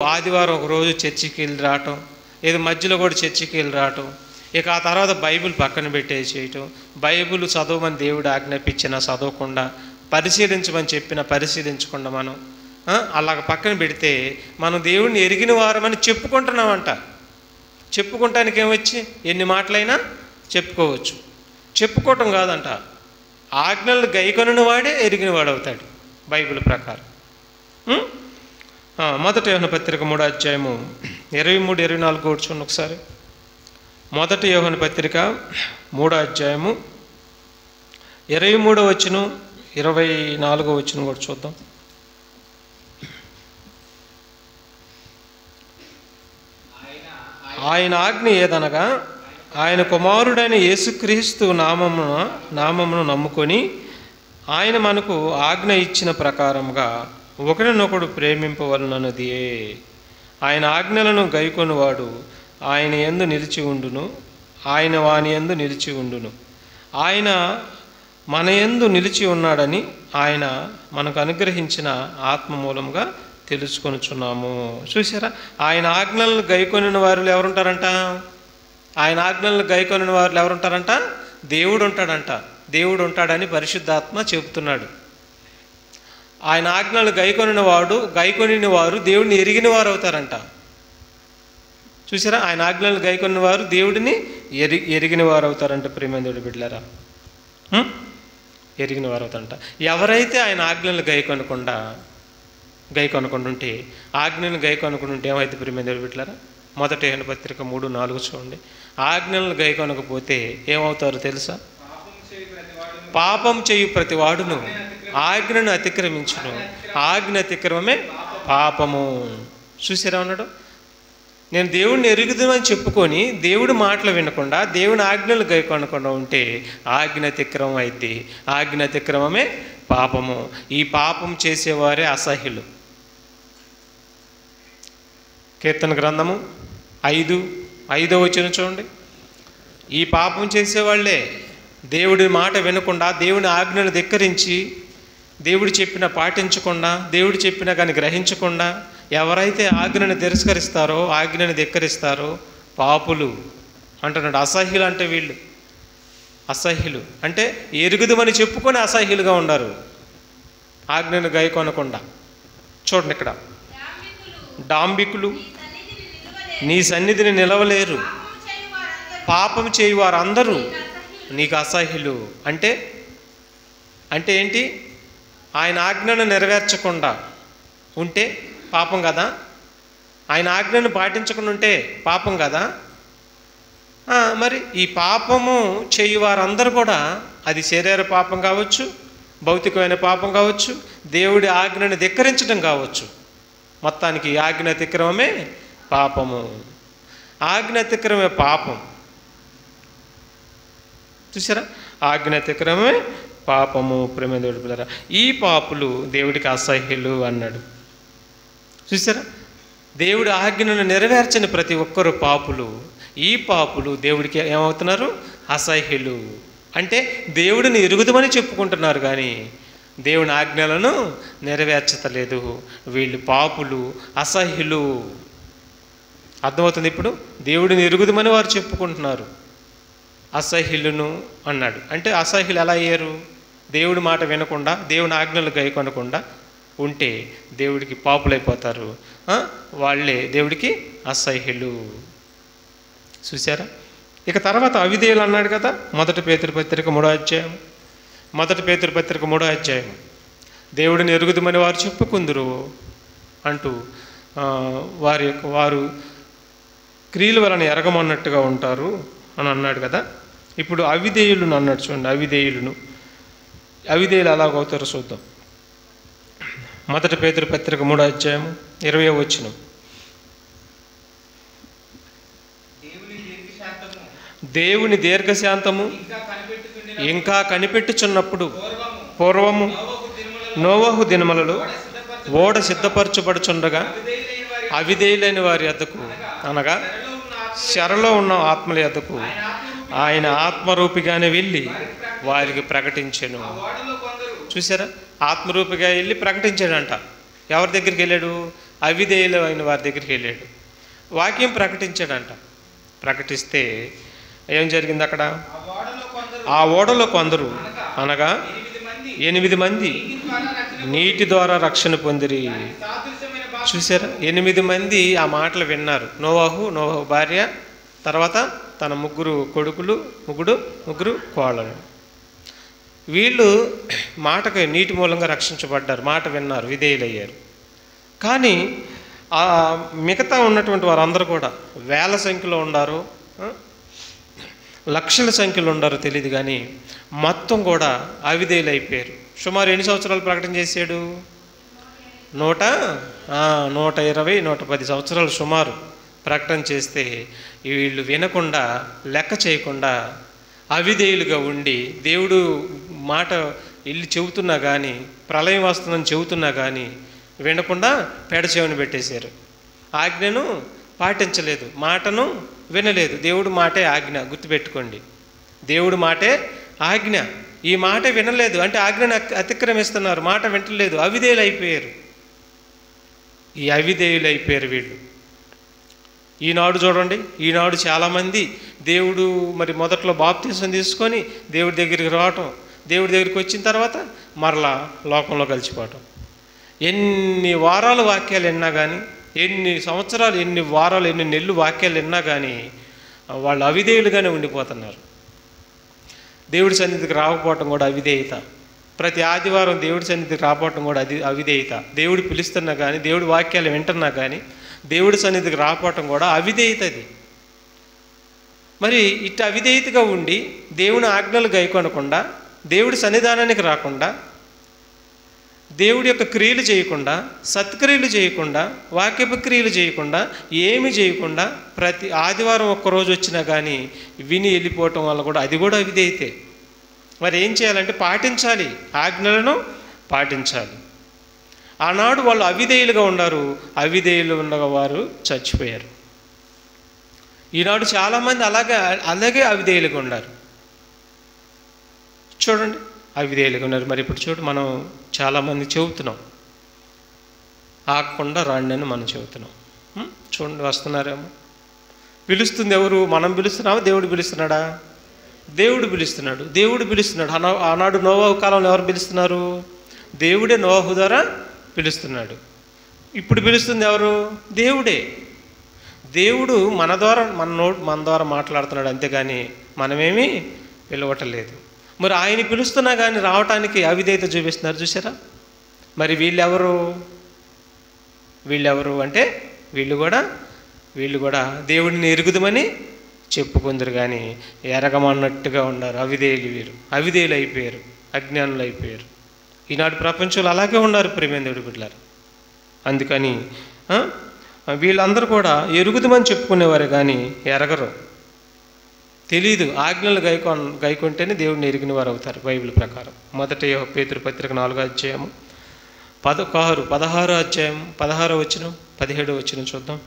ఆదివారం ఒక రోజు చర్చికి వెళ్ళి రావటం, ఏదో మధ్యలో కూడా చర్చికి వెళ్ళి రావటం, ఇక ఆ తర్వాత బైబిల్ పక్కన పెట్టేసేయటం, బైబిల్ చదవమని దేవుడు ఆజ్ఞాపించినా చదవకుండా, పరిశీలించమని చెప్పినా పరిశీలించకుండా మనం అలాగ పక్కన పెడితే మనం దేవుడిని ఎరిగిన వారమని చెప్పుకుంటున్నామంట. చెప్పుకుంటానికి ఏమొచ్చి ఎన్ని మాటలైనా చెప్పుకోవచ్చు. చెప్పుకోవటం కాదంట, ఆజ్ఞలను గైకొనిన వాడే ఎరిగిన వాడు అవుతాడు బైబిల్ ప్రకారం. మొదటి యోహాను పత్రిక 3వ అధ్యాయము 23, 24 కూర్చోండి ఒకసారి. మొదటి యోహాను పత్రిక 3వ అధ్యాయము 23వ వచనం 24వ వచనం కూడా చూద్దాం. ఆయన ఆజ్ఞ ఏదనగా, ఆయన కుమారుడైన యేసుక్రీస్తు నామమును నమ్ముకొని ఆయన మనకు ఆజ్ఞ ఇచ్చిన ప్రకారముగా ఒకరినొకడు ప్రేమింపవలనన్నదియే. ఆయన ఆజ్ఞలను గైకొనువాడు ఆయన యందు నిలిచి ఉండును, ఆయన వాని యందు నిలిచి ఉండును. ఆయన మన యందు నిలిచి ఉన్నాడని ఆయన మనకు అనుగ్రహించిన ఆత్మ మూలంగా తెలుసుకొనుచున్నాము. చూసారా, ఆయన ఆజ్ఞలను గైకొనిన వారు ఎవరుంటారంట? ఆయన ఆజ్ఞలను గైకొనిన వారు ఎవరుంటారంట? దేవుడు ఉంటాడంట. దేవుడు ఉంటాడని పరిశుద్ధాత్మ చెబుతున్నాడు. ఆయన ఆజ్ఞలు గైకొనిన వారు దేవుడిని ఎరిగిన వారు అవుతారంట. చూసారా, ఆయన ఆజ్ఞలు గైకొనిన వారు దేవుడిని ఎరిగిన వారు అవుతారంట. ప్రియమైన బిడ్డలారా, ఎరిగిన వారు అవుతారంట. ఎవరైతే ఆయన ఆజ్ఞలు గైకొనకుండా ఉంటే, ఆజ్ఞలను గైకొనకుండా ఉంటే ఏమైతే ప్రియమైన బిడ్డలారా? మొదటి యోహాను పత్రిక 3:4 చూడండి. ఆజ్ఞలను గైకొనకపోతే ఏమవుతారో తెలుసా? పాపం చేయు ప్రతి వాడును ఆజ్ఞను అతిక్రమించును, ఆజ్ఞ అతిక్రమమే పాపము. చూసారా ఉన్నాడు, నేను దేవుడిని ఎరుగుదామని చెప్పుకొని దేవుడి మాటలు వినకుండా దేవుని ఆజ్ఞలు గైకొనకుండా ఉంటే ఆజ్ఞ అతిక్రమం అయింది. ఆజ్ఞ అతిక్రమమే పాపము. ఈ పాపం చేసేవారే అసహ్యులు. కీర్తన గ్రంథము 5:5 వచనం చూడండి. ఈ పాపం చేసేవాళ్లే దేవుడి మాట వినకుండా, దేవుని ఆజ్ఞను ధిక్కరించి, దేవుడు చెప్పిన పాటించకుండా, దేవుడు చెప్పినా కానీ గ్రహించకుండా ఎవరైతే ఆజ్ఞను తిరస్కరిస్తారో, ఆజ్ఞను ధిక్కరిస్తారో పాపులు అంటున్నాడు. అసహ్యులు అంటే వీళ్ళు. అసహ్యులు అంటే ఎరుగుదమని చెప్పుకొని అసహ్యులుగా ఉన్నారు, ఆజ్ఞను గైకొనకుండా. చూడండి ఇక్కడ, డాంబికులు నీ సన్నిధిని నిలవలేరు, పాపం చేయువారు అందరూ నీకు అసహ్యులు. అంటే ఏంటి? ఆయన ఆజ్ఞను నెరవేర్చకుండా ఉంటే పాపం కదా, ఆయన ఆజ్ఞను పాటించకుండా ఉంటే పాపం కదా. మరి ఈ పాపము చేయువారందరూ కూడా, అది శరీర పాపం కావచ్చు, భౌతికమైన పాపం కావచ్చు, దేవుడి ఆజ్ఞను ధిక్కరించడం కావచ్చు, మొత్తానికి ఆజ్ఞ అతిక్రమమే పాపము. ఆజ్ఞ అతిక్రమమే పాపం. చూసారా, ఆజ్ఞ అతిక్రమమే పాపము. ప్రేమ పిల్లరా, ఈ పాపులు దేవుడికి అసహ్యులు అన్నాడు. చూసారా, దేవుడి ఆజ్ఞను నెరవేర్చని ప్రతి ఒక్కరు పాపులు. ఈ పాపులు దేవుడికి ఏమవుతున్నారు? అసహ్యులు. అంటే దేవుడిని ఎరుగుదమని చెప్పుకుంటున్నారు కానీ దేవుని ఆజ్ఞలను నెరవేర్చతలేదు. వీళ్ళు పాపులు, అసహ్యులు. అర్థమవుతుంది ఇప్పుడు? దేవుడిని ఎరుగుదమని వారు చెప్పుకుంటున్నారు, అసహ్యులను అన్నాడు. అంటే అసహ్యులు ఎలా అయ్యారు? దేవుడి మాట వినకుండా, దేవుని ఆజ్ఞలు గైకొనకుండా ఉంటే దేవుడికి పాపులైపోతారు. వాళ్ళే దేవుడికి అసహ్యులు. చూసారా, ఇక తర్వాత అవిధేయులు అన్నాడు కదా. మొదటి పేతురు పత్రిక 3వ అధ్యాయం. మొదటి పేతురు పత్రిక 3వ అధ్యాయం. దేవుడిని ఎరుగుదమని వారు చెప్పుకుందురు అంటూ వారు క్రియల వలన ఎరగమన్నట్టుగా ఉంటారు అని అన్నాడు కదా. ఇప్పుడు అవిధేయులను అన్నాడు చూడండి. అవిధేయులు ఎలాగవుతారో చూద్దాం. మొదటి పేతురు పత్రిక 3వ అధ్యాయం 20వ వచనం. దేవుని దీర్ఘశాంతము ఇంకా కనిపెట్టుచున్నప్పుడు పూర్వము నోవహు దినములలో ఓడ సిద్ధపరచబడుచుండగా అవిధేయులైన వారి యొద్దకు, అనగా చెరలో ఉన్న ఆత్మల యొద్దకు ఆయన ఆత్మరూపిగానే వెళ్ళి వారికి ప్రకటించెను. చూసారా, ఆత్మరూపిగా వెళ్ళి ప్రకటించాడంట. ఎవరి దగ్గరికి వెళ్ళాడు? అవిధేయులైన వారి దగ్గరికి వెళ్ళాడు, వాక్యం ప్రకటించాడంట. ప్రకటిస్తే ఏం జరిగింది అక్కడ? ఆ ఓడలో కొందరు అనగా 8 మంది నీటి ద్వారా రక్షణ పొందిరి. చూసారా, 8 మంది ఆ మాటలు విన్నారు. నోవాహు భార్య, తర్వాత తన 3 కొడుకులు, ముగ్గురు కోళ్ళను. వీళ్ళు మాటకు నీటి మూలంగా రక్షించబడ్డారు, మాట విన్నారు, విధేయులయ్యారు. కానీ మిగతా ఉన్నటువంటి వారందరూ కూడా వేల సంఖ్యలో ఉండారు, లక్షల సంఖ్యలో ఉండారో తెలియదు, కానీ మొత్తం కూడా అవిధేయులు అయిపోయారు. సుమారు ఎన్ని సంవత్సరాలు ప్రకటన చేశాడు? 120, 110 సంవత్సరాలు సుమారు ప్రకటన చేస్తే వీళ్ళు వినకుండా, లెక్క చేయకుండా, అవిధేయులుగా ఉండి, దేవుడు మాట ఇల్లు చెబుతున్నా కానీ, ప్రళయం వస్తుందని చెబుతున్నా కానీ వినకుండా పెడచెవిని పెట్టేశారు. ఆజ్ఞను పాటించలేదు, మాటను వినలేదు. దేవుడు మాటే ఆజ్ఞ, గుర్తుపెట్టుకోండి. దేవుడు మాటే ఆజ్ఞ. ఈ మాట వినలేదు అంటే ఆజ్ఞను అతిక్రమిస్తున్నారు, మాట వింటలేదు, అవిధేయులు అయిపోయారు. ఈ అవిధేయులు అయిపోయారు వీళ్ళు. ఈనాడు చూడండి, ఈనాడు చాలామంది దేవుడు మరి మొదట్లో బాప్తిసం తీసుకొని దేవుడి దగ్గరికి రావటం, దేవుడి దగ్గరికి వచ్చిన తర్వాత మరలా లోకంలో కలిసిపోవటం. ఎన్ని వారాలు వాక్యాలు విన్నా కానీ, ఎన్ని సంవత్సరాలు, ఎన్ని వారాలు, ఎన్ని నెలలు వాక్యాలు విన్నా కానీ వాళ్ళు అవిధేయులుగానే ఉండిపోతున్నారు. దేవుడి సన్నిధికి రాకపోవటం కూడా అవిధేయత. ప్రతి ఆదివారం దేవుడి సన్నిధికి రాకపోవటం కూడా అవిధేయత. దేవుడు పిలుస్తున్నా కానీ, దేవుడి వాక్యాలు వింటున్నా కానీ దేవుడి సన్నిధికి రాకపోవటం కూడా అవిధేయత. అది మరి ఇట్లా అవిధేయతగా ఉండి దేవుని ఆజ్ఞలు గైకొనకుండా, దేవుడి సన్నిధానానికి రాకుండా, దేవుడి యొక్క క్రియలు చేయకుండా, సత్క్రియలు చేయకుండా, వాక్యపు క్రియలు చేయకుండా, ఏమి చేయకుండా ప్రతి ఆదివారం ఒక్కరోజు వచ్చినా కానీ విని వెళ్ళిపోవటం వల్ల కూడా అది కూడా అవిధేయతే. మరి ఏం చేయాలంటే పాటించాలి, ఆజ్ఞలను పాటించాలి. ఆనాడు వాళ్ళు అవిధేయులుగా ఉన్నారు, అవిధేయులు ఉన్నవారు చచ్చిపోయారు. ఈనాడు చాలామంది అలాగే అవిధేయులుగా ఉన్నారు. చూడండి, అవిధేయులుగా ఉన్నారు. మరి ఇప్పుడు చూడు, మనం చాలామంది చెబుతున్నాం, ఆగకుండా రాండి అని మనం చెబుతున్నాం. చూడండి, వస్తున్నారేమో. పిలుస్తుంది ఎవరు? మనం పిలుస్తున్నామా? దేవుడు పిలుస్తున్నాడా? దేవుడు పిలుస్తున్నాడు. దేవుడు పిలుస్తున్నాడు. ఆనాడు నోవాహు కాలంలో ఎవరు పిలుస్తున్నారు? దేవుడే నోవాహు ద్వారా పిలుస్తున్నాడు. ఇప్పుడు పిలుస్తుంది ఎవరు? దేవుడే. దేవుడు మన ద్వారా మాట్లాడుతున్నాడు, అంతేగాని మనమేమీ పిలవటలేదు. మరి ఆయన పిలుస్తున్నా కానీ రావటానికి అవిధేయత చూపిస్తున్నారు. చూసారా? మరి వీళ్ళెవరు అంటే వీళ్ళు కూడా దేవుడిని ఎరుగుదమని చెప్పుకుందరు కానీ ఎరగమన్నట్టుగా ఉన్నారు. అవిధేయులు వీరు, అవిధేయులు అయిపోయారు, అజ్ఞానులు అయిపోయారు. ఈనాడు ప్రపంచంలో అలాగే ఉన్నారు ప్రియమైన దేవుడి బిడ్డలారా. అందుకని వీళ్ళందరూ కూడా ఎరుగుదమని చెప్పుకునేవారు కానీ ఎరగరు, తెలీదు. ఆజ్ఞలు గైకొంటేనే దేవుడిని ఎరిగిన వారు అవుతారు బైబిల్ ప్రకారం. మొదటి పేతురు పత్రిక 4వ అధ్యాయము 16వ అధ్యాయం 16వ వచనం 17వ వచనం చూద్దాం.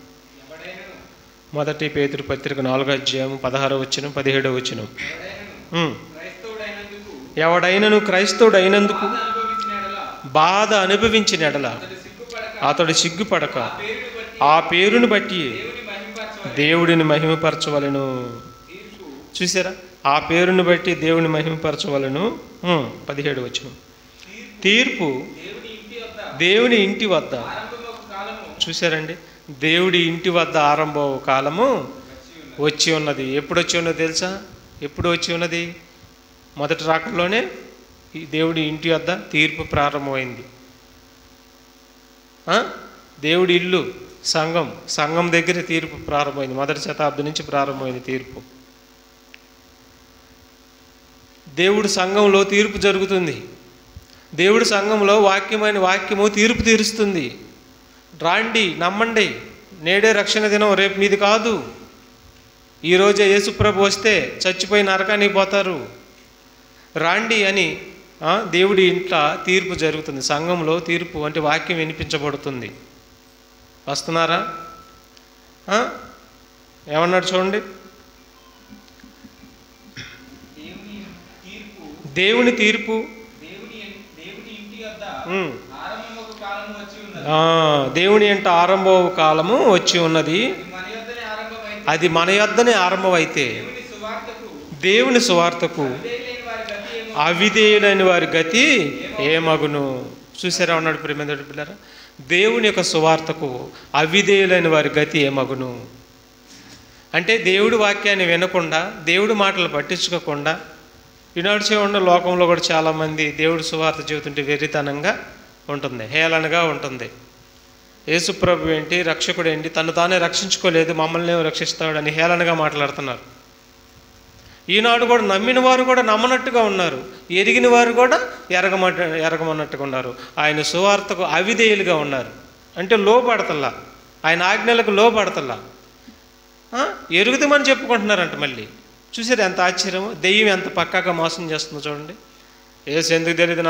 మొదటి పేతురు పత్రిక 4వ అధ్యాయం 16వ వచనం 17వ వచనం. ఎవడైనను క్రైస్తవుడైనందుకు బాధ అనుభవించిన ఎడల అతడు సిగ్గుపడక ఆ పేరును బట్టి దేవుడిని మహిమపరచవలెను. చూసారా? ఆ పేరును బట్టి దేవుని మహిమపరచవలను. 17వ వచనం. తీర్పు దేవుని ఇంటి వద్ద. చూసారండి? దేవుడి ఇంటి వద్ద ఆరంభ కాలము వచ్చి ఉన్నది. ఎప్పుడు వచ్చి ఉన్నది తెలుసా? ఎప్పుడు వచ్చి ఉన్నది? మొదటి రాకడలోనే ఈ దేవుడి ఇంటి వద్ద తీర్పు ప్రారంభమైంది. దేవుడి ఇల్లు సంఘం దగ్గర తీర్పు ప్రారంభమైంది. మొదటి శతాబ్దం నుంచి ప్రారంభమైంది తీర్పు. దేవుడి సంఘంలో తీర్పు జరుగుతుంది. దేవుడి సంఘంలో వాక్యము తీర్పు తీరుస్తుంది. రాండి, నమ్మండి, నేడే రక్షణ దినం, రేపు మీది కాదు. ఈరోజే యేసుప్రభు వస్తే చచ్చిపోయి నరకానికి పోతారు, రాండి అని దేవుడి ఇంట్లో తీర్పు జరుగుతుంది. సంఘంలో తీర్పు అంటే వాక్యం వినిపించబడుతుంది. వస్తున్నారా? ఏమన్నాడు చూడండి. దేవుని తీర్పు దేవుని ఎంట ఆరంభం కాలము వచ్చి ఉన్నది, అది మన యొద్దనే ఆరంభమైతే దేవుని సువార్తకు అవిధేయులైన వారి గతి ఏమగును. చూసారా ఉన్నాడు ప్రేమేంద్రుడి పిల్లరా, దేవుని యొక్క సువార్తకు అవిధేయులైన వారి గతి ఏమగును అంటే దేవుడి వాక్యాన్ని వినకుండా, దేవుడి మాటలు పట్టించుకోకుండా ఈనాడు ఉన్న లోకంలో కూడా చాలామంది దేవుడి సువార్త చెబుతుంటే వెర్రితనంగా ఉంటుంది, హేళనగా ఉంటుంది. యేసుప్రభు ఏంటి, రక్షకుడు ఏంటి, తను తానే రక్షించుకోలేదు, మమ్మల్ని రక్షిస్తాడని హేళనగా మాట్లాడుతున్నారు. ఈనాడు కూడా నమ్మిన వారు కూడా నమ్మనట్టుగా ఉన్నారు, ఎరిగిన వారు కూడా ఎరగమన్నట్టుగా ఉన్నారు. ఆయన సువార్తకు అవిధేయులుగా ఉన్నారు, అంటే లోపడతల్లా, ఆయన ఆజ్ఞలకు లోపడతల్లా, ఎరుగుదామని చెప్పుకుంటున్నారంట. మళ్ళీ చూసారు ఎంత ఆశ్చర్యమో, దెయ్యం ఎంత పక్కాగా మోసం చేస్తుందో చూడండి. యేసు ఎందుకు తెలియదు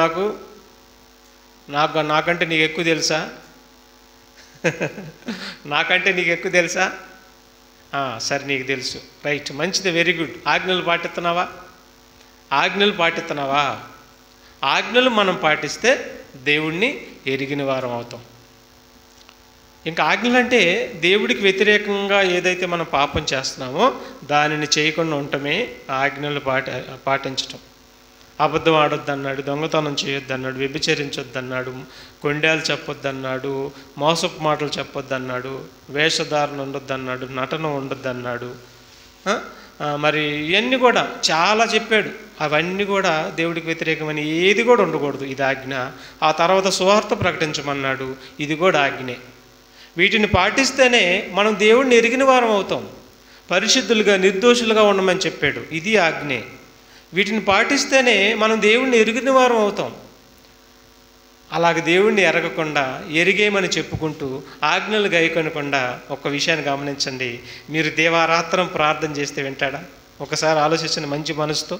నాకంటే నీకు ఎక్కువ తెలుసా, నాకంటే నీకు ఎక్కువ తెలుసా, సరే నీకు తెలుసు, రైట్, మంచిది, వెరీ గుడ్. ఆజ్ఞలు పాటిస్తున్నావా, ఆజ్ఞలు మనం పాటిస్తే దేవుణ్ణి ఎరిగిన వారం అవుతాం. ఇంకా ఆజ్ఞలు అంటే దేవుడికి వ్యతిరేకంగా ఏదైతే మనం పాపం చేస్తున్నామో దానిని చేయకుండా ఉండటమే ఆజ్ఞలు పాటించటం. అబద్ధం ఆడొద్దన్నాడు, దొంగతనం చేయొద్దన్నాడు, వ్యభిచరించొద్దన్నాడు, కొండేలు చెప్పొద్దన్నాడు, మోసపు మాటలు చెప్పొద్దన్నాడు, వేషధారణ ఉండొద్దన్నాడు, నటన ఉండొద్దన్నాడు. మరి ఇవన్నీ కూడా చాలా చెప్పాడు. అవన్నీ కూడా దేవుడికి వ్యతిరేకమని ఏది కూడా ఉండకూడదు, ఇది ఆజ్ఞ. ఆ తర్వాత సువార్త ప్రకటించమన్నాడు, ఇది కూడా ఆజ్ఞే. వీటిని పాటిస్తేనే మనం దేవుడిని ఎరిగిన వారం అవుతాం, పరిశుద్ధులుగా నిర్దోషులుగా ఉండమని చెప్పాడు, ఇది ఆజ్ఞే. వీటిని పాటిస్తేనే మనం దేవుణ్ణి ఎరిగిన వారం అవుతాం. అలాగే దేవుణ్ణి ఎరగకుండా ఎరిగేమని చెప్పుకుంటూ ఆజ్ఞలు గైకొనకుండా, ఒక్క విషయాన్ని గమనించండి, మీరు దేవారాత్రం ప్రార్థన చేస్తే వింటాడా? ఒకసారి ఆలోచించండి మంచి మనసుతో,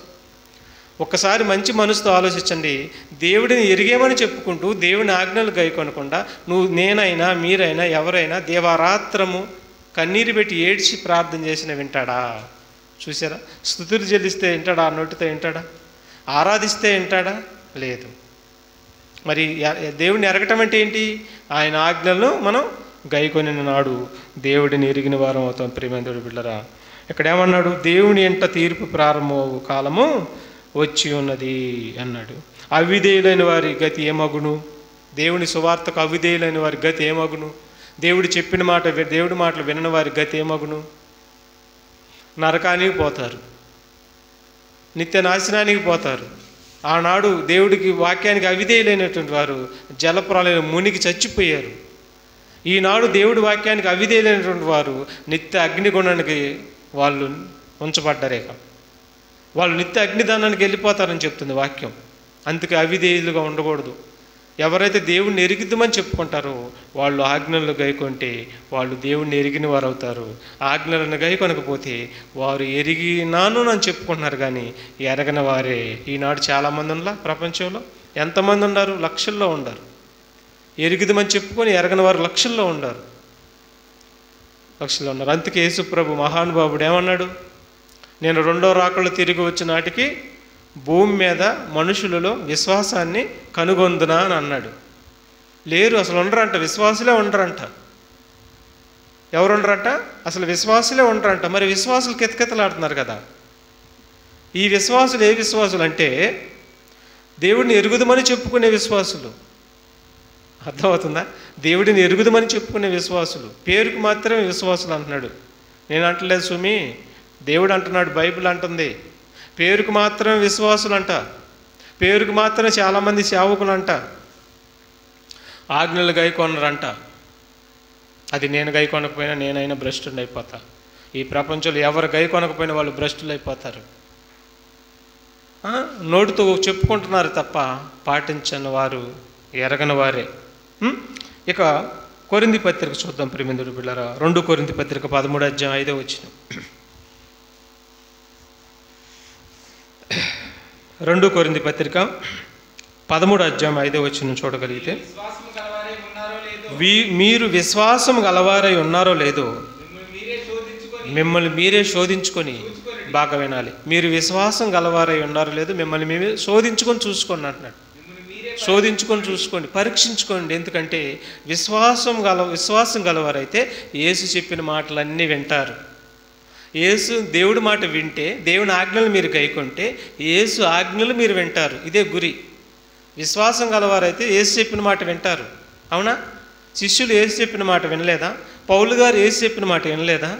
ఒక్కసారి మంచి మనసుతో ఆలోచించండి. దేవుడిని ఎరిగేమని చెప్పుకుంటూ దేవుని ఆజ్ఞలు గైకొనకుండా నేనైనా మీరైనా ఎవరైనా దేవారాత్రము కన్నీరు పెట్టి ఏడ్చి ప్రార్థన చేసిన వింటాడా? చూసారా, స్తుతులు చెల్లిస్తే వింటాడా? నోటితో వింటాడా? ఆరాధిస్తే వింటాడా? లేదు. మరి దేవుడిని ఎరగటం అంటే ఏంటి? ఆయన ఆజ్ఞలను మనం గైకొనిన నాడు దేవుడిని ఎరిగిన వారం అవుతాం. ప్రేమేంద్రుడి బిడ్డరా, ఇక్కడ ఏమన్నాడు? దేవుని ఎంట తీర్పు ప్రారంభం కాలము వచ్చి ఉన్నది అన్నాడు. అవిధేయులైన వారి గతి ఏమగును? దేవుని సువార్తకు అవిధేయులైన వారి గతి ఏమగును? దేవుడు చెప్పిన దేవుడి మాటలు వినని వారి గతి ఏమగును? నరకానికి పోతారు, నిత్య నాశనానికి పోతారు. ఆనాడు దేవుడికి వాక్యానికి అవిధేయులైనటువంటి వారు జలప్రలయంలో మునిగి చచ్చిపోయారు. ఈనాడు దేవుడి వాక్యానికి అవిధేయులైనటువంటి వారు నిత్య అగ్నిగుణానికి వాళ్ళు ఉంచబడ్డారేక, వాళ్ళు నిత్య అగ్నిదానానికి వెళ్ళిపోతారని చెప్తుంది వాక్యం. అందుకే అవిధేయులుగా ఉండకూడదు. ఎవరైతే దేవుణ్ణి ఎరిగిద్దామని చెప్పుకుంటారో వాళ్ళు ఆజ్ఞలను గైకొంటే వాళ్ళు దేవుణ్ణి ఎరిగిన వారు అవుతారు. ఆజ్ఞలను గైకొనకపోతే వారు ఎరిగినాను అని చెప్పుకుంటున్నారు కానీ ఎరగని వారే. ఈనాడు చాలామంది ఉన్నా ప్రపంచంలో ఎంతమంది ఉన్నారు? లక్షల్లో ఉన్నారు. ఎరిగిద్దామని చెప్పుకొని ఎరగని వారు లక్షల్లో ఉన్నారు. అందుకే యేసుప్రభు మహానుభావుడు ఏమన్నాడు? నేను రెండో రాకళ్ళు తిరిగి వచ్చిన నాటికి భూమి మీద మనుషులలో విశ్వాసాన్ని కనుగొందునా అని అన్నాడు. లేరు, అసలు ఉండరంట, విశ్వాసులే ఉండరంట. ఎవరు ఉండరంట? అసలు విశ్వాసులే ఉండరంట. మరి విశ్వాసులు కితకితలాడుతున్నారు కదా. ఈ విశ్వాసులు ఏ విశ్వాసులు అంటే దేవుడిని ఎరుగుదమని చెప్పుకునే విశ్వాసులు. అర్థమవుతుందా? దేవుడిని ఎరుగుదమని చెప్పుకునే విశ్వాసులు, పేరుకు మాత్రమే విశ్వాసులు అంటున్నాడు. నేను అంటలేదు సుమి, దేవుడు అంటున్నాడు, బైబిల్ అంటుంది. పేరుకు మాత్రమే విశ్వాసులు అంట, పేరుకు మాత్రమే చాలామంది సేవకులు అంట, ఆజ్ఞలు గైకొనరంట. అది నేను గైకొనకపోయినా నేనైనా భ్రష్టుని అయిపోతా. ఈ ప్రపంచంలో ఎవరు గైకొనకపోయినా వాళ్ళు భ్రష్టులు అయిపోతారు. నోటితో చెప్పుకుంటున్నారు తప్ప పాటించని వారు ఎరగని వారే. ఇక కొరింథీ పత్రిక చూద్దాం ప్రియమిత్రుడు బిడ్డలారా. 2 కొరింథీ పత్రిక 13వ అధ్యాయం 5వ వచనం. 2 కొరింథీ పత్రిక 13వ అధ్యాయం 5వ వచనం చూడగలిగితే, మీరు విశ్వాసం గలవారై ఉన్నారో లేదో మిమ్మల్ని మీరే శోధించుకొని, బాగా వినాలి, మీరు విశ్వాసం గలవారై ఉన్నారో లేదో మిమ్మల్ని మేమే శోధించుకొని చూసుకోండి అంటున్నాడు. శోధించుకొని చూసుకోండి, పరీక్షించుకోండి. ఎందుకంటే విశ్వాసం గలవారైతే యేసు చెప్పిన మాటలన్నీ వింటారు. యేసు దేవుడి మాట వింటే, దేవుని ఆజ్ఞలు మీరు గైకొంటే యేసు ఆజ్ఞలు మీరు వింటారు. ఇదే గురి. విశ్వాసం గలవారైతే యేసు చెప్పిన మాట వింటారు. అవునా? శిష్యులు యేసు చెప్పిన మాట వినలేదా? పౌలు గారు యేసు చెప్పిన మాట వినలేదా?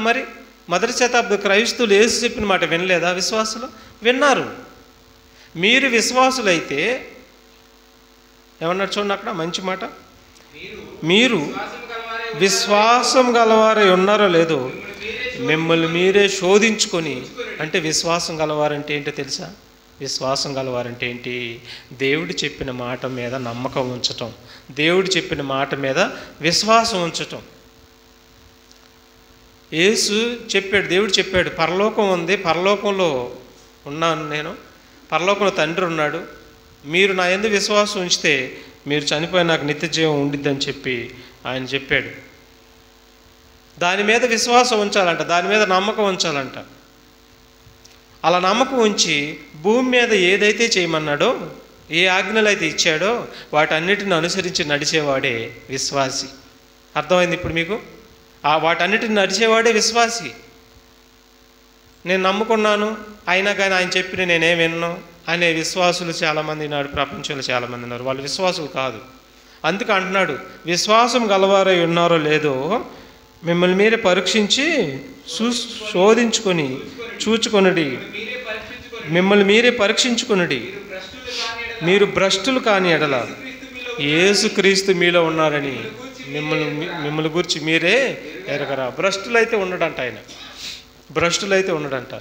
మరి మొదటి శతాబ్ద క్రైస్తవులు యేసు చెప్పిన మాట వినలేదా? విశ్వాసులు విన్నారు. మీరు విశ్వాసులైతే ఏమన్నారు చూడండి అక్కడ మంచి మాట, మీరు విశ్వాసం గలవారై ఉన్నారో లేదో మిమ్మల్ని మీరే శోధించుకొని. అంటే విశ్వాసం గలవారంటే ఏంటో తెలుసా? విశ్వాసం గలవారంటే ఏంటి? దేవుడు చెప్పిన మాట మీద నమ్మకం ఉంచటం, దేవుడు చెప్పిన మాట మీద విశ్వాసం ఉంచటం. యేసు చెప్పాడు, దేవుడు చెప్పాడు, పరలోకం ఉంది, పరలోకంలో ఉన్నాను నేను, పరలోకంలో తండ్రి ఉన్నాడు, మీరు నా యందు విశ్వాసం ఉంచితే మీరు చనిపోయి నాకు నిత్య జీవం ఉండిద్దని చెప్పి ఆయన చెప్పాడు. దాని మీద విశ్వాసం ఉంచాలంట, దాని మీద నమ్మకం ఉంచాలంట. అలా నమ్మకం ఉంచి భూమి మీద ఏదైతే చేయమన్నాడో, ఏ ఆజ్ఞలు అయితే ఇచ్చాడో వాటన్నిటిని అనుసరించి నడిచేవాడే విశ్వాసి. అర్థమైంది ఇప్పుడు మీకు? వాటన్నిటిని నడిచేవాడే విశ్వాసి. నేను నమ్ముకున్నాను అయినా కానీ ఆయన చెప్పిన నేనేం విన్నాను అనే విశ్వాసులు చాలామంది నాడు ప్రపంచంలో చాలామంది ఉన్నారు. వాళ్ళు విశ్వాసులు కాదు. అందుకే అంటున్నాడు, విశ్వాసం గలవారై ఉన్నారో లేదో మిమ్మల్ని మీరే పరీక్షించి శోధించుకొని చూచుకొనుడి. మిమ్మల్ని మీరే పరీక్షించుకొనుడి. మీరు భ్రష్టులు కాని ఎడల యేసుక్రీస్తు మీలో ఉన్నారని మిమ్మల్ని గురించి మీరే ఎరగరా. భ్రష్టులైతే ఉండడంట ఆయన, భ్రష్టులైతే ఉండడంట.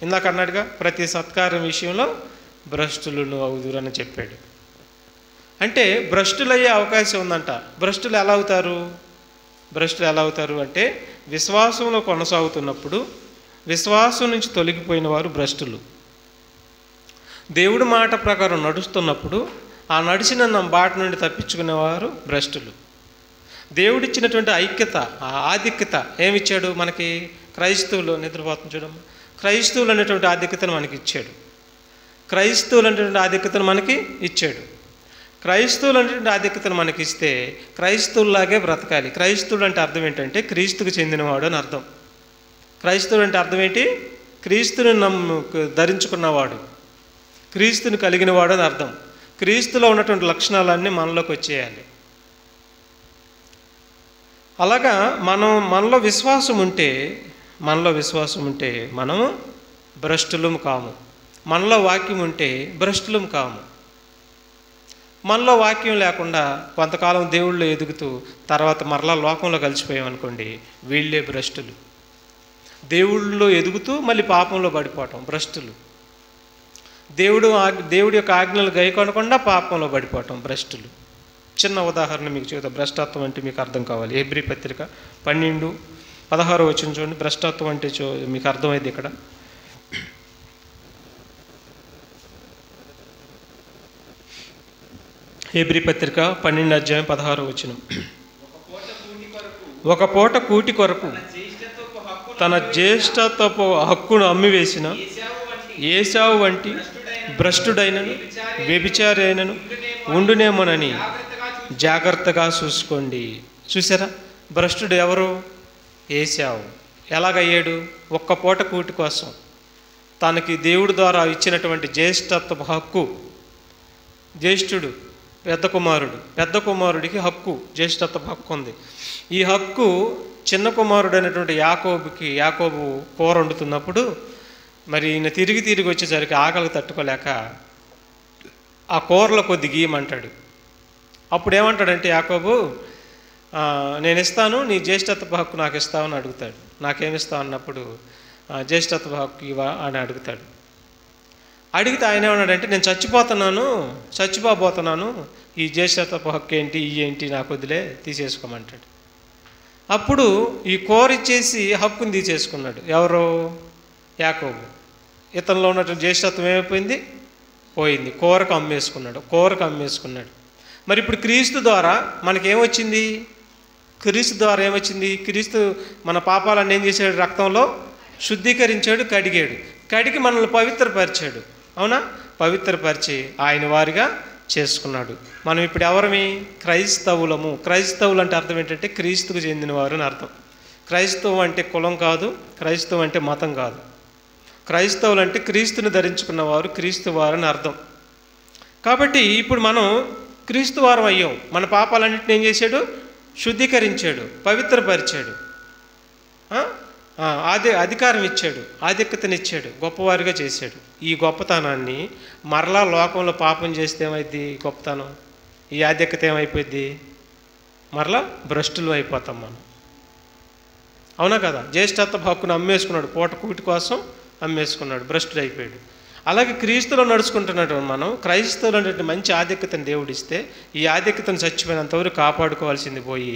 ఇందాక అన్నాడుగా, ప్రతి సత్కారం విషయంలో భ్రష్టులను అవుదురని చెప్పాడు. అంటే భ్రష్టులయ్యే అవకాశం ఉందంట. భ్రష్టులు ఎలా అవుతారు అంటే విశ్వాసంలో కొనసాగుతున్నప్పుడు విశ్వాసం నుంచి తొలగిపోయిన వారు భ్రష్టులు. దేవుడి మాట ప్రకారం నడుస్తున్నప్పుడు ఆ నడిచిన బాట నుండి తప్పించుకునేవారు భ్రష్టులు. దేవుడిచ్చినటువంటి ఐక్యత, ఆ ఆధిక్యత ఏమిచ్చాడు మనకి? క్రైస్తవులు నిద్రపోతుంది చూడమ్మా, క్రైస్తవులు అనేటువంటి ఆధిక్యతను మనకి ఇచ్చాడు. క్రైస్తవులు అనేటువంటి ఆధిక్యతను మనకి ఇచ్చాడు. క్రైస్తవులు అనేటువంటి ఆధిక్యతను మనకి ఇస్తే క్రైస్తవుల్లాగే బ్రతకాలి. క్రైస్తవుడు అంటే అర్థం ఏంటంటే క్రీస్తుకు చెందినవాడు అని అర్థం. క్రైస్తవుడు అంటే అర్థం ఏంటి? క్రీస్తుని ధరించుకున్నవాడు, క్రీస్తుని కలిగినవాడు అని అర్థం. క్రీస్తులో ఉన్నటువంటి లక్షణాలన్నీ మనలోకి వచ్చేయాలి. అలాగా మనలో విశ్వాసం ఉంటే మనము భ్రష్టులం కాము. మనలో వాక్యం ఉంటే భ్రష్టులం కాము. మనలో వాక్యం లేకుండా కొంతకాలం దేవుళ్ళు ఎదుగుతూ తర్వాత మరలా లోకంలో కలిసిపోయామనుకోండి, వీళ్ళే భ్రష్టులు. దేవుళ్ళలో ఎదుగుతూ మళ్ళీ పాపంలో పడిపోవటం భ్రష్టులు. దేవుడి యొక్క ఆజ్ఞలు గైకొనకుండా పాపంలో పడిపోవటం భ్రష్టులు. చిన్న ఉదాహరణ మీకు చెబుతా, భ్రష్టత్వం అంటే మీకు అర్థం కావాలి. హెబ్రీ పత్రిక 12:16 వచ్చిన చూడండి. భ్రష్టత్వం అంటే మీకు అర్థమైంది ఇక్కడ. హెబ్రీ పత్రిక 12:16 ఒక పూట కూటి కొరకు తన జ్యేష్ఠత్వపు హక్కును అమ్మివేసిన ఏశావు వంటి భ్రష్టుడైనను వ్యభిచారి అయినను ఉండునేమోనని జాగ్రత్తగా చూసుకోండి. చూసారా, భ్రష్టుడు ఎవరు? ఏశావు. ఎలాగయ్యాడు? ఒక్క పూట కూటి కోసం తనకి దేవుడి ద్వారా ఇచ్చినటువంటి జ్యేష్ఠత్వపు హక్కు, జ్యేష్ఠుడు పెద్ద కుమారుడికి హక్కు, జ్యేష్ఠత్వపు హక్కు ఉంది. ఈ హక్కు చిన్న కుమారుడు అయినటువంటి యాకోబు కూర వండుతున్నప్పుడు మరి ఈయన తిరిగి వచ్చేసరికి ఆకలి తట్టుకోలేక ఆ కూరలో కొద్ది గీయమంటాడు. అప్పుడు ఏమంటాడంటే యాకోబు, నేను ఇస్తాను, నీ జ్యేష్ఠత్వపు హక్కు నాకు ఇస్తావని అడుగుతాడు. నాకేమిస్తావు అన్నప్పుడు జ్యేష్ఠత్వపు హక్కు ఇవా అని అడుగుతాడు. అడిగితే ఆయన ఏమన్నాడంటే, నేను చచ్చిపోబోతున్నాను, ఈ జ్యేష్ఠత్వపు హక్కు ఏంటి నాకు వదిలే, తీసేసుకోమంటాడు. అప్పుడు ఈ కూర ఇచ్చేసి హక్కుని తీసేసుకున్నాడు. ఎవరో? యాకోబు. ఇతనిలో ఉన్నటువంటి జ్యేష్ఠత్వం ఏమైపోయింది? పోయింది. కూరకు అమ్మేసుకున్నాడు. మరి ఇప్పుడు క్రీస్తు ద్వారా మనకేమొచ్చింది? క్రీస్తు మన పాపాలన్నీ ఏం చేశాడు? రక్తంలో శుద్ధీకరించాడు, కడిగి మనల్ని పవిత్రపరిచాడు. అవునా? పవిత్రపరిచి ఆయన వారిగా చేసుకున్నాడు. మనం ఇప్పుడు ఎవరమి? క్రైస్తవులము. క్రైస్తవులు అంటే అర్థం ఏంటంటే క్రీస్తుకు చెందినవారు అని అర్థం. క్రైస్తవం అంటే కులం కాదు, క్రైస్తవం అంటే మతం కాదు. క్రైస్తవులు అంటే క్రీస్తుని ధరించుకున్నవారు, క్రీస్తు వారు అని అర్థం. కాబట్టి ఇప్పుడు మనం క్రీస్తు వారం అయ్యాం. మన పాపాలన్నింటిని ఏం చేశాడు? శుద్ధీకరించాడు, పవిత్రపరిచాడు, అధికారం ఇచ్చాడు, ఆధిక్యతనిచ్చాడు, గొప్పవారిగా చేశాడు. ఈ గొప్పతనాన్ని మరలా లోకంలో పాపం చేస్తే ఏమైంది? గొప్పతనం, ఈ ఆధిక్యత ఏమైపోయింది? మరలా భ్రష్టులు అయిపోతాం మనం. అవునా కదా? జ్యేష్ఠత్వ హక్కును అమ్మేసుకున్నాడు, పూట కూటి కోసం అమ్మేసుకున్నాడు, భ్రష్టుడు అయిపోయాడు. అలాగే క్రీస్తులో నడుచుకుంటున్నట్టు మనం క్రైస్తవులు అంటే మంచి ఆధిక్యతను దేవుడిస్తే ఈ ఆధిక్యతను చచ్చిపోయినంతవరకు కాపాడుకోవాల్సింది పోయి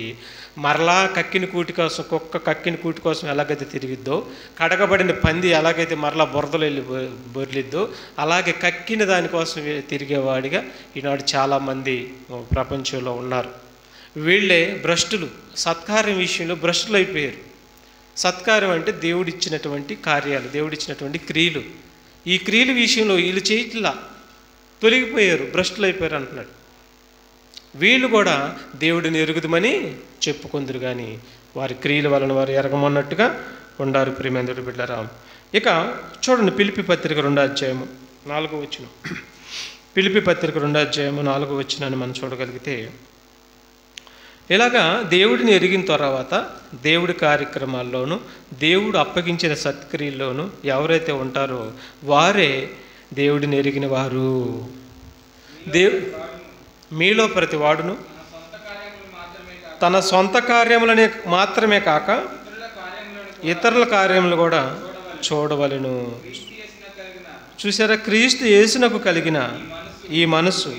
మరలా కక్కిన కూటి కోసం, కుక్క కక్కిన కూటి కోసం ఎలాగైతే తిరిగిద్దో, కడగబడిన పంది ఎలాగైతే మరలా బురదలో వెళ్ళి బొర్లిద్దో, అలాగే కక్కిన దానికోసం తిరిగేవాడిగా ఈనాడు చాలామంది ప్రపంచంలో ఉన్నారు. వీళ్ళే భ్రష్టులు, సత్కార్యం విషయంలో భ్రష్టులు అయిపోయారు. సత్కార్యం అంటే దేవుడిచ్చినటువంటి కార్యాలు, దేవుడిచ్చినటువంటి క్రియలు. ఈ క్రియల విషయంలో వీళ్ళు చేయట్లా, తొలగిపోయారు, భ్రష్టులు అయిపోయారు అంటున్నాడు. వీళ్ళు కూడా దేవుడిని ఎరుగుదమని చెప్పుకుందరు కానీ వారి క్రియల వలన వారు ఎరగమన్నట్టుగా ఉండారు. ప్రియమైన బిడ్డలారా, ఇక చూడండి ఫిలిప్పీ పత్రిక 2వ అధ్యాయము 4వ వచనం. ఫిలిప్పీ పత్రిక 2వ అధ్యాయము 4వ వచనాన్ని మనం చూడగలిగితే, ఇలాగా దేవుడిని ఎరిగిన తర్వాత దేవుడి కార్యక్రమాల్లోనూ దేవుడు అప్పగించిన సత్క్రియల్లోనూ ఎవరైతే ఉంటారో వారే దేవుడిని ఎరిగిన వారు. మీలో ప్రతి వాడును తన సొంత కార్యములని మాత్రమే కాక ఇతరుల కార్యములు కూడా చూడవలెను. చూసారా? క్రీస్తు యేసునకు కలిగిన ఈ మనస్సు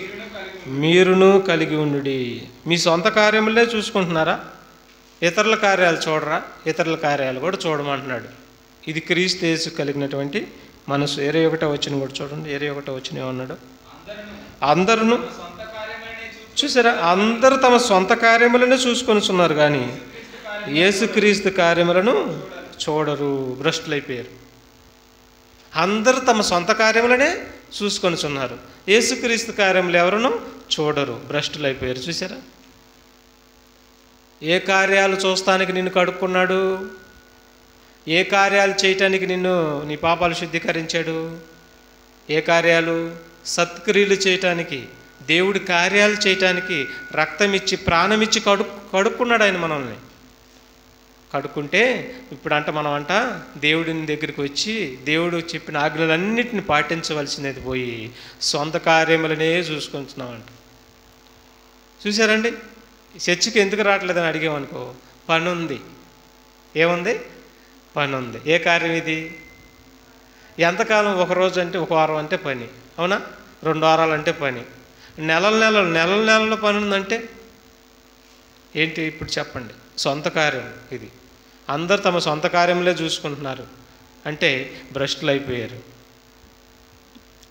మీరును కలిగి ఉండుడి. మీ సొంత కార్యములే చూసుకుంటున్నారా? ఇతరుల కార్యాలు చూడరా? ఇతరుల కార్యాలు కూడా చూడమంటున్నాడు. ఇది క్రీస్తు యేసు కలిగినటువంటి మనసు. 21వ వచనం కూడా చూడండి. 21వ వచనం ఏమన్నాడు? అందరూ చూసారా? అందరూ తమ సొంత కార్యములనే చూసుకొనిచున్నారు కానీ యేసుక్రీస్తు కార్యములను చూడరు, భ్రష్టులైపోయారు. అందరూ తమ సొంత కార్యములనే చూసుకొనిచున్నారు, యేసుక్రీస్తు కార్యములు ఎవరునూ చూడరు, భ్రష్టులైపోయారు. చూసారా? ఏ కార్యాలు చూస్తానికి నిన్ను కడుక్కున్నాడు? ఏ కార్యాలు చేయటానికి నిన్ను నీ పాపాలు శుద్ధీకరించాడు? ఏ కార్యాలు? సత్క్రియలు చేయటానికి, దేవుడి కార్యాలు చేయటానికి రక్తం ఇచ్చి ప్రాణమిచ్చి కడుక్కున్నాడు ఆయన మనల్ని. కడుక్కుంటే ఇప్పుడు మనం దేవుడిని దగ్గరికి వచ్చి దేవుడు చెప్పిన ఆజ్ఞలన్నింటిని పాటించవలసినది పోయి సొంత కార్యములనే చూసుకుంటున్నామంట. చూసారండి? చర్చికి ఎందుకు రావట్లేదని అడిగామనుకో, పని ఉంది. ఏముంది? పని ఉంది. ఏ కార్యం ఇది? ఎంతకాలం? ఒకరోజు అంటే, ఒక వారం అంటే పని, అవునా? 2 వారాలు అంటే పని, నెలల పని ఉందంటే ఏంటి ఇప్పుడు చెప్పండి? సొంత కార్యం ఇది. అందరు తమ సొంత కార్యములే చూసుకుంటున్నారు అంటే భ్రష్టులు అయిపోయారు.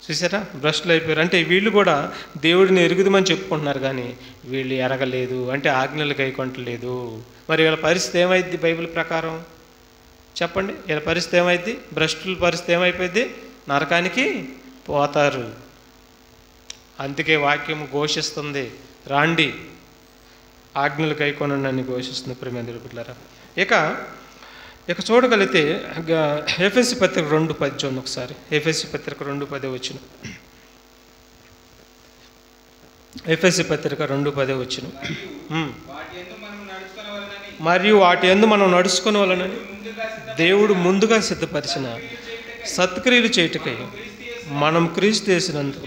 చూసారా? భ్రష్టులు అయిపోయారు. అంటే వీళ్ళు కూడా దేవుడిని ఎరుగుదమని చెప్పుకుంటున్నారు కానీ వీళ్ళు ఎరగలేదు, అంటే ఆజ్ఞలు గైకొనట్లేదు. మరి వీళ్ళ పరిస్థితి ఏమైద్ది బైబిల్ ప్రకారం? చెప్పండి, వీళ్ళ పరిస్థితి ఏమైద్ది? భ్రష్టుల పరిస్థితి ఏమైపోయింది? నరకానికి పోతారు. అందుకే వాక్యం ఘోషిస్తుంది, రాండి ఆజ్ఞలు గైకొనండి అని ఘోషిస్తుంది. ప్రియమైన బిడ్డలారా, ఇక చూడగలిగితే ఎఫెసీ పత్రిక 2:10 చూడండి ఒకసారి. ఎఫెసీ పత్రిక 2:10 వచ్చిన. ఎఫెసీ పత్రిక 2:10 వచ్చిన. మరియు వాటి యందు మనం నడుచుకోవాలని దేవుడు ముందుగా సిద్ధపరిచిన సత్క్రియలు చేయుటకై మనం క్రీస్తు యేసునందు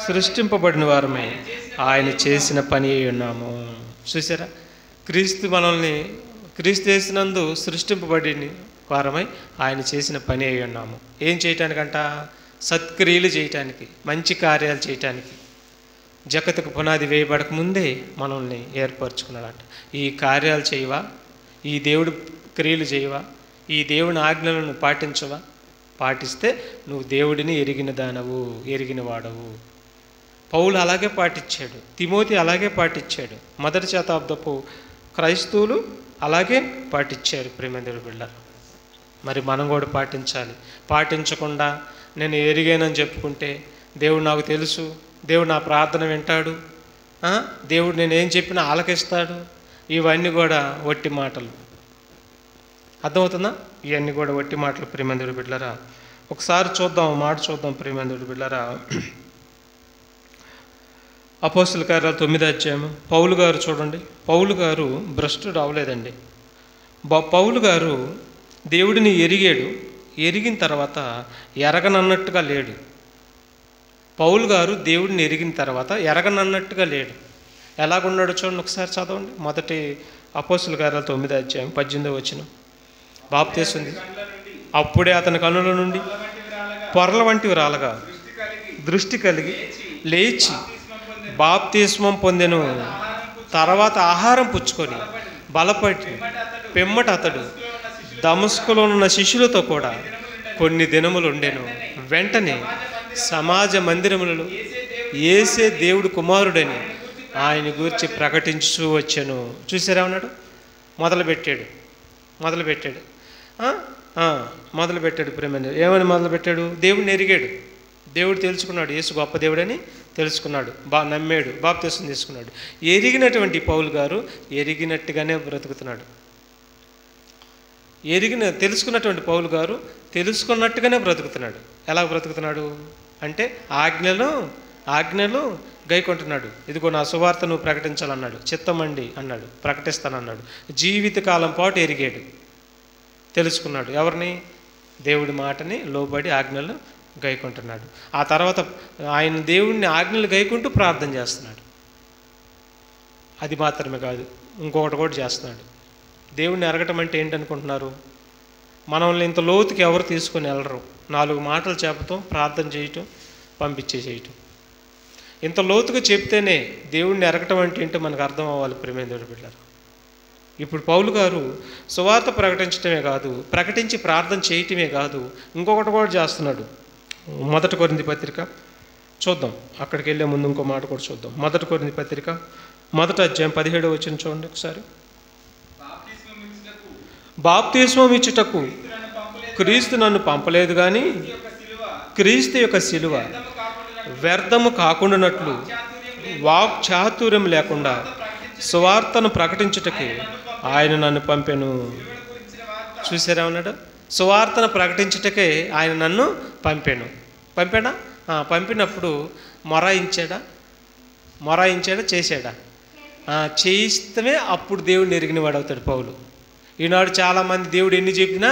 సృష్టింపబడిన వారమే ఆయన చేసిన పని అయి ఉన్నాము. చూసారా? క్రీస్తు యేసునందు సృష్టింపబడిన వారమై ఆయన చేసిన పని అయి ఉన్నాము. ఏం చేయటానికంట? సత్క్రియలు చేయటానికి, మంచి కార్యాలు చేయటానికి. జగత్తుకు పునాది వేయబడక ముందే మనల్ని ఏర్పరచుకున్నాడంట. ఈ కార్యాలు చేయవా? ఈ దేవుడు క్రియలు చేయవా? ఈ దేవుని ఆజ్ఞలను పాటించవా? పాటిస్తే నువ్వు దేవుడిని ఎరిగిన దానవు, ఎరిగిన వాడవు. పౌలు అలాగే పాటించాడు, తిమోతి అలాగే పాటించాడు, మొదటి శతాబ్దపు క్రైస్తవులు అలాగే పాటించారు. ప్రియమైన బిడ్డలారా, మరి మనం కూడా పాటించాలి. పాటించకుండా నేను ఎరిగానని చెప్పుకుంటే దేవుడు నాకు తెలుసు, దేవుడు నా ప్రార్థన వింటాడు, దేవుడు నేనేం చెప్పినా ఆలకిస్తాడు, ఇవన్నీ కూడా వట్టి మాటలు. అర్థమవుతుందా? ఇవన్నీ కూడా వట్టి మాటలు ప్రియమందుడు బిడ్డలారా. ఒకసారి చూద్దాం, మాట చూద్దాం ప్రియమందుడు బిడ్డలారా. అపోస్తల కార్యాలు 9వ అధ్యాయం. పౌలు గారు చూడండి. పౌలు గారు భ్రష్టుడు అవ్వలేదండి. పౌలు గారు దేవుడిని ఎరిగాడు. ఎరిగిన తర్వాత ఎరగనన్నట్టుగా లేడు. పౌలు గారు దేవుడిని ఎరిగిన తర్వాత ఎరగనన్నట్టుగా లేడు. ఎలాగున్నాడు చూడండి, ఒకసారి చదవండి. మొదటి అపోస్తల కార్యాలు 9వ అధ్యాయం 18వ వచనం. బాప్తీసం అప్పుడే అతని కన్నుల నుండి పొరల వంటివి రాలగా దృష్టి కలిగి లేచి బాప్తిస్మం పొందెను. తర్వాత ఆహారం పుచ్చుకొని బలపడి పిమ్మట అతడు దమస్కులో ఉన్న శిష్యులతో కూడా కొన్ని దినములు ఉండెను. వెంటనే సమాజ మందిరములలో యేసే దేవుడు కుమారుడని ఆయన గురించి ప్రకటించు వచ్చాను. చూసారా ఉన్నాడు. మొదలుపెట్టాడు ప్రేమ. ఏమని మొదలుపెట్టాడు? దేవుడిని ఎరిగాడు, దేవుడు తెలుసుకున్నాడు, యేసు గొప్ప దేవుడని తెలుసుకున్నాడు, నమ్మాడు, బాప్తిసం తీసుకున్నాడు. ఎరిగినటువంటి పౌలు గారు ఎరిగినట్టుగానే బ్రతుకుతున్నాడు. తెలుసుకున్నటువంటి పౌలు గారు తెలుసుకున్నట్టుగానే బ్రతుకుతున్నాడు. ఎలా బ్రతుకుతున్నాడు అంటే ఆజ్ఞలు గైకొంటున్నాడు. ఇదిగో నా సువార్త నువ్వు ప్రకటించాలన్నాడు, చిత్తమండి అన్నాడు, ప్రకటిస్తానన్నాడు. జీవితకాలం పాటు ఎరిగాడు, తెలుసుకున్నాడు. ఎవరిని? దేవుడి మాటని లోబడి ఆజ్ఞలు గైకొంటున్నాడు. ఆ తర్వాత ఆయన దేవుడిని ఆజ్ఞలు గైకుంటూ ప్రార్థన చేస్తున్నాడు. అది మాత్రమే కాదు, ఇంకొకటి కూడా చేస్తున్నాడు. దేవుడిని ఎరగటం అంటే ఏంటనుకుంటున్నారు? మనల్ని ఇంత లోతుకి ఎవరు తీసుకొని వెళ్ళరు. 4 మాటలు చెప్పటం, ప్రార్థన చేయటం, చేయటం. ఇంత లోతుగా చెప్తేనే దేవుడిని ఎరగటం అంటే ఏంటో మనకు అర్థం అవ్వాలి ప్రేమేంద్రుడి బిడ్డలారా. ఇప్పుడు పౌలు గారు సువార్త ప్రకటించడమే కాదు, ప్రకటించి ప్రార్థన చేయటమే కాదు, ఇంకొకటి కూడా చేస్తున్నాడు. 1 కొరింథీ పత్రిక చూద్దాం. అక్కడికి వెళ్ళే ముందు ఇంకో మాట కూడా చూద్దాం. 1 కొరింథీ పత్రిక 1వ అధ్యాయం 17వ వచనం చూడండి ఒకసారి. బాప్తిస్మం ఇచ్చుటకు క్రీస్తు నన్ను పంపలేదు కానీ క్రీస్తు యొక్క శిలువ వ్యర్థము కాకుండానట్లు వాక్చాతుర్యం లేకుండా సువార్తను ప్రకటించుటకే ఆయన నన్ను పంపెను. చూసారా ఉన్నాడు. సువార్తను ప్రకటించుటకే ఆయన నన్ను పంపాడా? పంపినప్పుడు మొరాయించాడా చేశాడా? చేయిస్తమే అప్పుడు దేవుడిని ఎరిగిన వాడు అవుతాడు పౌలు. ఈనాడు చాలామంది దేవుడు ఎన్ని చెప్పినా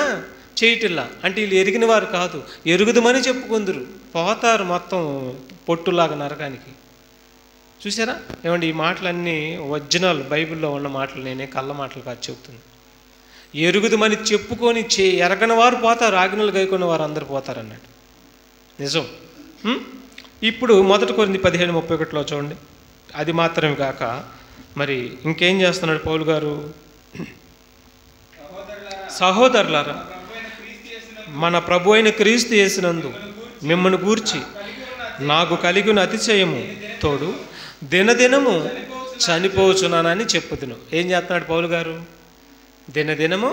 చేయటిల్లా. అంటే వీళ్ళు ఎరిగిన వారు కాదు, ఎరుగుదమని చెప్పుకుందరు, పోతారు మొత్తం పొట్టులాగా నరకానికి. చూసారా ఏమండి? ఈ మాటలన్నీ ఒరిజినల్ బైబిల్లో ఉన్న మాటలు, నేనే కళ్ళ మాటలు కాదు చెబుతుంది. ఎరుగుదమని చెప్పుకొని ఎరగని వారు పోతారు, ఆజ్ఞలు గైకొన్న వారు అందరు పోతారు అన్నాడు. నిజం. ఇప్పుడు 1 కొరింథీ 15:31 చూడండి. అది మాత్రమే కాక మరి ఇంకేం చేస్తున్నాడు పౌలు గారు? సహోదరులారా, మన ప్రభు అయిన క్రీస్తు యేసునందు మిమ్మల్ని గూర్చి నాకు కలిగిన అతిశయము తోడు దినదినము చనిపోచున్నానని చెప్పుదును. ఏం చేస్తున్నాడు పౌలు గారు? దినదినము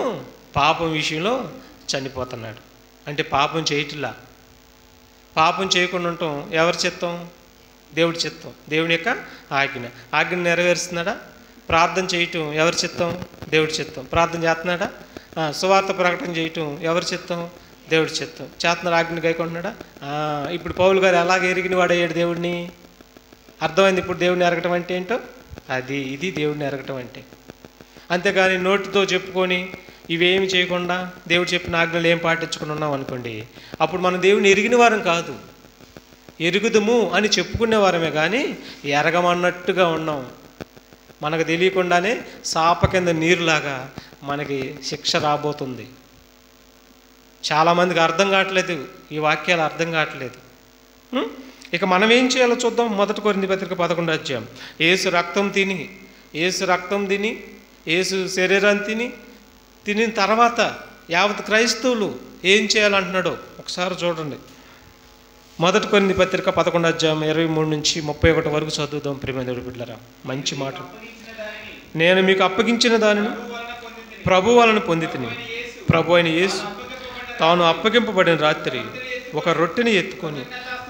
పాపం విషయంలో చనిపోతున్నాడు. అంటే పాపం చేయట్లా. పాపం చేయకుండా ఉండటం ఎవరి చిత్తం? దేవుడి చిత్తం, దేవుని యొక్క ఆజ్ఞ నెరవేరుస్తున్నాడా? ప్రార్థన చేయటం ఎవరి చిత్తం? దేవుడి చిత్తం. ప్రార్థన చేస్తున్నాడా? సువార్త ప్రకటన చేయటం ఎవరి చిత్తం? దేవుడి చిత్తం. చేతనాడు, ఆజ్ఞ గైకొంటున్నాడా? ఇప్పుడు పౌలు గారు ఎలాగ ఎరిగిన వాడయ్యాడు దేవుడిని? అర్థమైంది ఇప్పుడు దేవుడిని ఎరగటం అంటే ఏంటో. ఇది దేవుడిని ఎరగటం అంటే. అంతేగాని నోటితో చెప్పుకొని ఇవేమి చేయకుండా దేవుడు చెప్పిన ఆజ్ఞలు ఏం పాటించుకుని ఉన్నాం అనుకోండి, అప్పుడు మనం దేవుడిని ఎరిగిన వారం కాదు. ఎరుగుదుము అని చెప్పుకునేవారమే కానీ ఎరగమన్నట్టుగా ఉన్నాం. మనకు తెలియకుండానే సాప కింద నీరులాగా మనకి శిక్ష రాబోతుంది. చాలామందికి అర్థం కావట్లేదు, ఈ వాక్యాలు అర్థం కావట్లేదు. ఇక మనం ఏం చేయాలో చూద్దాం. 1 కొరింథీ పత్రిక 11వ అధ్యాయం. యేసు రక్తం తిని యేసు శరీరాన్ని తినిన తర్వాత యావత్ క్రైస్తవులు ఏం చేయాలంటున్నాడో ఒకసారి చూడండి. 1 కొరింథీ పత్రిక 11వ అధ్యాయం 23 నుంచి 31 వరకు చదువుదాం ప్రియమైన బిడ్డలారా. మంచి మాట. నేను మీకు అప్పగించిన దానిని ప్రభు వలన పొందితిని. ప్రభు అయిన యేసు తాను అప్పగింపబడిన రాత్రి ఒక రొట్టెని ఎత్తుకొని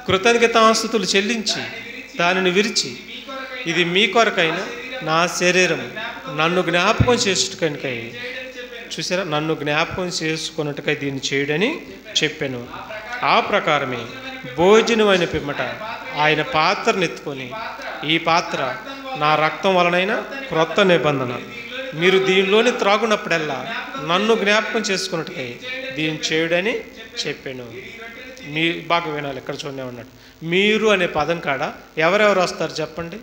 కృతజ్ఞతాస్తుతులు చెల్లించి దానిని విరిచి, ఇది మీ కొరకైన నా శరీరం, నన్ను జ్ఞాపకం చేసుకునికై. చూసారా, నన్ను జ్ఞాపకం చేసుకున్నట్టుకై దీన్ని చేయడని చెప్పాను. ఆ ప్రకారమే భోజనమైన పిమ్మట ఆయన పాత్రను ఎత్తుకొని, ఈ పాత్ర నా రక్తం వలనైన క్రొత్త నిబంధన, మీరు దీనిలోని త్రాగునప్పుడల్లా నన్ను జ్ఞాపకం చేసుకున్నట్టుకై దీన్ని చేయడని చెప్పాను. మీ బాగా వినాలి, ఇక్కడ చూడనే ఉన్నాడు. మీరు అనే పదం కాడ ఎవరెవరు వస్తారు చెప్పండి?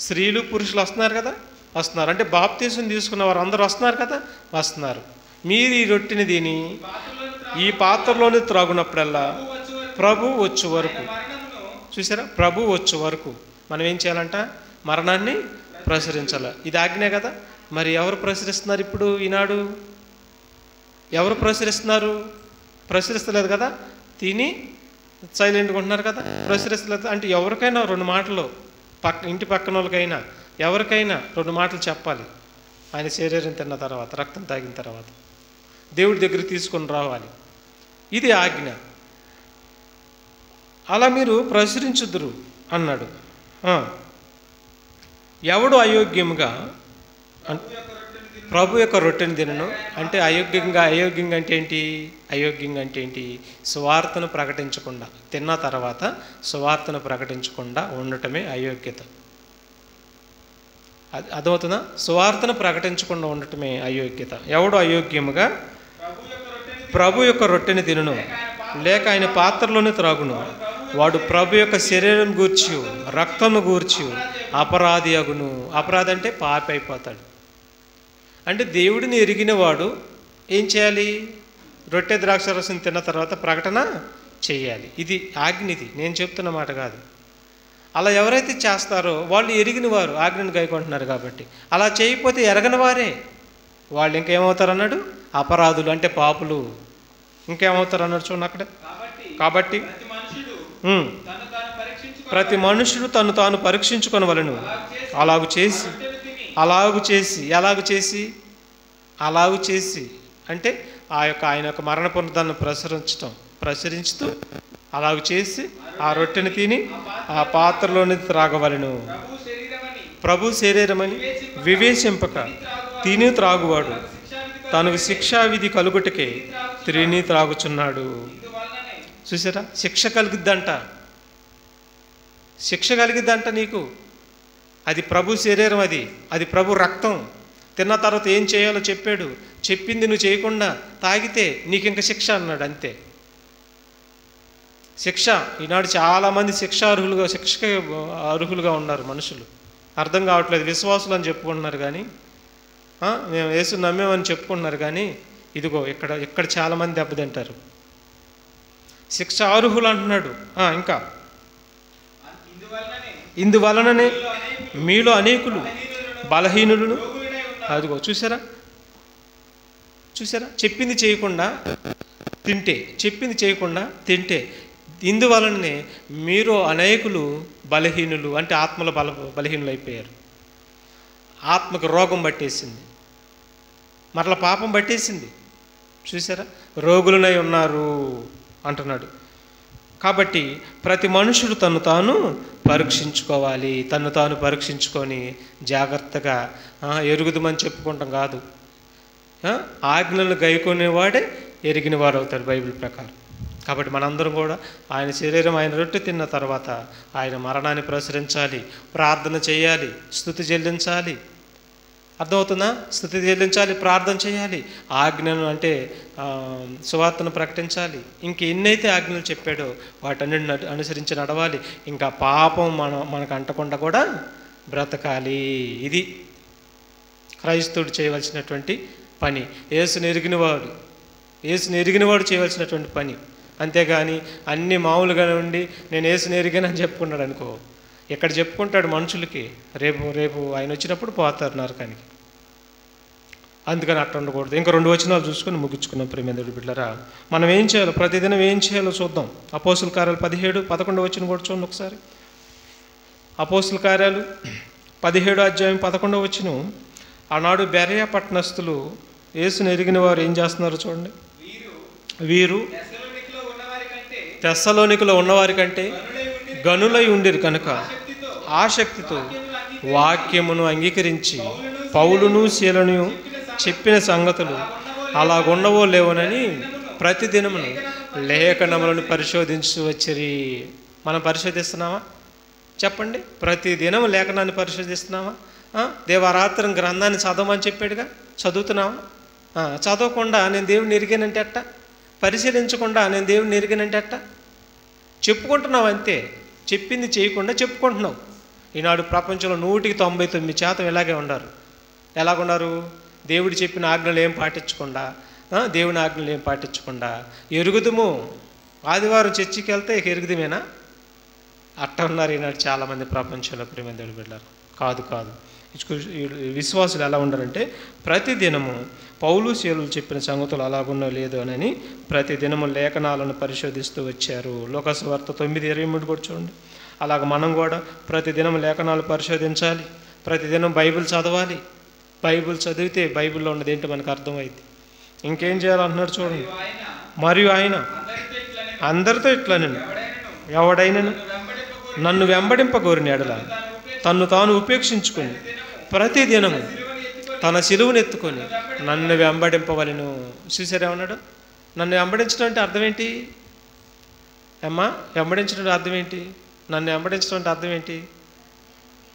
స్త్రీలు పురుషులు వస్తున్నారు కదా, వస్తున్నారు. అంటే బాప్తీసం తీసుకున్న వారు అందరూ వస్తున్నారు కదా, వస్తున్నారు. మీరు ఈ రొట్టెని తిని ఈ పాత్రలోని త్రాగునప్పుడల్లా ప్రభు వచ్చే వరకు, చూసారా, ప్రభు వచ్చే వరకు మనం ఏం చేయాలంట? మరణాన్ని ప్రచురించాలి. ఇది ఆజ్ఞే కదా. మరి ఎవరు ప్రచురిస్తున్నారు ఇప్పుడు ఈనాడు? ఎవరు ప్రచురిస్తున్నారు? ప్రచురిస్తలేదు కదా. తిని సైలెంట్గా ఉంటున్నారు కదా, ప్రచురిస్తలేదు. అంటే ఎవరికైనా 2 మాటలు, ఇంటి పక్కన వాళ్ళకైనా ఎవరికైనా 2 మాటలు చెప్పాలి. ఆయన శరీరం తిన్న తర్వాత, రక్తం తాగిన తర్వాత దేవుడి దగ్గరికి తీసుకొని రావాలి. ఇది ఆజ్ఞ. అలా మీరు ప్రచురించుదురు అన్నాడు. ఎవడు అయోగ్యముగా ప్రభు యొక్క రొట్టెని తినను అంటే అయోగ్యంగా అంటే ఏంటి? అయోగ్యంగా అంటే ఏంటి? సువార్తను ప్రకటించకుండా, తిన్న తర్వాత సువార్తను ప్రకటించకుండా ఉండటమే అయోగ్యత. అర్థమవుతుందా? సువార్తను ప్రకటించకుండా ఉండటమే అయోగ్యత. ఎవడు అయోగ్యముగా ప్రభు యొక్క రొట్టెని తినను లేక ఆయన పాత్రలోనే త్రాగును, వాడు ప్రభు యొక్క శరీరం గూర్చి రక్తము గూర్చి అపరాధి అగును. అపరాధి అంటే పాపి అయిపోతాడు. అంటే దేవుడిని ఎరిగిన వాడు ఏం చేయాలి? రొట్టె ద్రాక్ష రసం తిన్న తర్వాత ప్రకటన చేయాలి. ఇది ఆజ్ఞ. ఇది నేను చెప్తున్న మాట కాదు. అలా ఎవరైతే చేస్తారో వాళ్ళు ఎరిగిన వారు, ఆజ్ఞను గైకొంటున్నారు కాబట్టి. అలా చేయకపోతే ఎరగని వారే వాళ్ళు ఇంకేమవుతారు అన్నాడు? అపరాధులు అంటే పాపులు. ఇంకేమవుతారు అన్నాడు చూడండి అక్కడ. కాబట్టి ప్రతి మనుషుడు తను తాను పరీక్షించుకొనవలెను. అలాగు చేసి అంటే ఆయన యొక్క మరణ పునరుద్ధానం ప్రసరించుతూ అలాగు చేసి ఆ రొట్టెని తిని ఆ పాత్రలోని త్రాగవలెను. ప్రభు శరీరమని వివేచింపక తిని త్రాగువాడు తనకు శిక్షావిధి కలుగుటకే తిని త్రాగుచున్నాడు. చూసారా, శిక్ష కలిగిద్దంట నీకు. అది ప్రభు శరీరం, అది ప్రభు రక్తం. తిన్న తర్వాత ఏం చేయాలో చెప్పాడు. చెప్పింది నువ్వు చేయకుండా తాగితే నీకు ఇంకా శిక్ష అన్నాడు. అంతే శిక్ష. ఈనాడు చాలామంది శిక్షకి అర్హులుగా ఉన్నారు మనుషులు. అర్థం కావట్లేదు. విశ్వాసులు అని చెప్పుకుంటున్నారు కానీ, మేము యేసు నమ్మేమని చెప్పుకుంటున్నారు కానీ, ఇదిగో ఇక్కడ చాలామంది దెబ్బతింటారు. శిక్ష అర్హులు అంటున్నాడు. ఇంకా ఇందువలననే మీలో అనేకులు బలహీనులను, అదిగో చూసారా, చెప్పింది చేయకుండా తింటే ఇందువలననే మీరు అనేకులు బలహీనులు అంటే ఆత్మల బలహీనులు అయిపోయారు. ఆత్మకు రోగం పట్టేసింది, మరలా పాపం పట్టేసింది. చూసారా, రోగులనై ఉన్నారు అంటున్నాడు. కాబట్టి ప్రతి మనుషుడు తను తాను పరీక్షించుకోవాలి. తను తాను పరీక్షించుకొని జాగ్రత్తగా ఎరుగుదమని చెప్పుకుంటాం కాదు. ఆజ్ఞలను గైకొనేవాడే ఎరిగిన వారు అవుతాడు బైబిల్ ప్రకారం. కాబట్టి మనందరం కూడా ఆయన శరీరం, ఆయన రొట్టె తిన్న తర్వాత ఆయన మరణాన్ని ప్రచురించాలి, ప్రార్థన చేయాలి, స్తుతి చెల్లించాలి. అర్థమవుతుందా? స్తుతి చెల్లించాలి, ప్రార్థన చేయాలి, ఆజ్ఞను అంటే సువార్తను ప్రకటించాలి. ఇంకెన్నైతే ఆజ్ఞలు చెప్పాడో వాటన్నిటిని అనుసరించి నడవాలి. ఇంకా పాపం మనకు అంటకుండా కూడా బ్రతకాలి. ఇది క్రైస్తవుడు చేయవలసినటువంటి పని. యేసుని ఎరిగినవాడు చేయవలసినటువంటి పని. అంతేగాని అన్నీ మామూలుగానే ఉండి నేను యేసుని ఎరిగానని చెప్పుకున్నాడు అనుకో, ఎక్కడ చెప్పుకుంటాడు మనుషులకి? రేపు ఆయన వచ్చినప్పుడు పోతారు నరకానికి. అందుకని అట్లా ఉండకూడదు. ఇంకా 2 వచనాలు చూసుకొని ముగించుకున్నాం. ప్రియమైన బిడ్డలారా, మనం ఏం చేయాలో, ప్రతిదినం ఏం చేయాలో చూద్దాం. అపోస్తుల కార్యాలు 17-11 వచనం కూడా చూడండి ఒకసారి. అపోస్తుల కార్యాలు 17 అధ్యాయం 11 వచనం. ఆనాడు బెరయ పట్టణస్థులు యేసుని ఎరిగిన వారు ఏం చేస్తున్నారు వీరు తెస్సలోనికలో ఉన్నవారి కంటే గనులై ఉండిరు కనుక ఆసక్తితో వాక్యమును అంగీకరించి పౌలును శీలను చెప్పిన సంగతులు అలాగుండవో లేవోనని ప్రతిదినమును లేఖనములను పరిశోధించు వచ్చిరి. మనం పరిశోధిస్తున్నామా? చెప్పండి. ప్రతిదినం లేఖనాన్ని పరిశోధిస్తున్నామా? దేవారాత్రం గ్రంథాన్ని చదవమని చెప్పాడుగా, చదువుతున్నావా? చదవకుండా నేను దేవుడిని ఎరిగానంటే అట్ట, పరిశీలించకుండా నేను దేవుడిని ఎరిగానంటే అట్ట, చెప్పుకుంటున్నావు అంతే. చెప్పింది చేయకుండా చెప్పుకుంటున్నావు. ఈనాడు ప్రపంచంలో 99% ఇలాగే ఉన్నారు. ఎలాగున్నారు? దేవుడు చెప్పిన ఆజ్ఞలు ఏం పాటించకుండా, దేవుని ఆజ్ఞలు ఏం పాటించకుండా ఎరుగుదుము. ఆదివారం చర్చికి వెళ్తే ఇక ఎరుగుదమేనా? అట్ట ఉన్నారు ఈనాడు చాలామంది ప్రపంచంలో. ప్రియమైన దేవుని బిడ్డలారా, కాదు. విశ్వాసులు ఎలా ఉండాలంటే ప్రతిదినము పౌలు శీలులు చెప్పిన సంగతులు అలాగున్నా లేదు అని ప్రతిదినము లేఖనాలను పరిశోధిస్తూ వచ్చారు. లోకాసు వార్త 9:23 కూడా చూడండి. అలాగ మనం కూడా ప్రతిదినం లేఖనాలు పరిశోధించాలి. ప్రతిదినం బైబిల్ చదవాలి. బైబిల్ చదివితే బైబిల్లో ఉన్నది ఏంటో మనకు అర్థమైంది. ఇంకేం చేయాలంటున్నాడు చూడండి. మరియు ఆయన అందరితో ఇట్లా ఎవడైనను నన్ను వెంబడింపగోరిన ఎడల తన్ను తాను ఉపేక్షించుకొని ప్రతిదినము తన సిలువను ఎత్తుకొని నన్ను వెంబడింపవలెను. చూసారేమన్నాడు? నన్ను వెంబడించడం అంటే అర్థం ఏంటి అమ్మా? వెంబడించడం అర్థం ఏంటి? నన్ను వెంబడించడం అంటే అర్థం ఏంటి?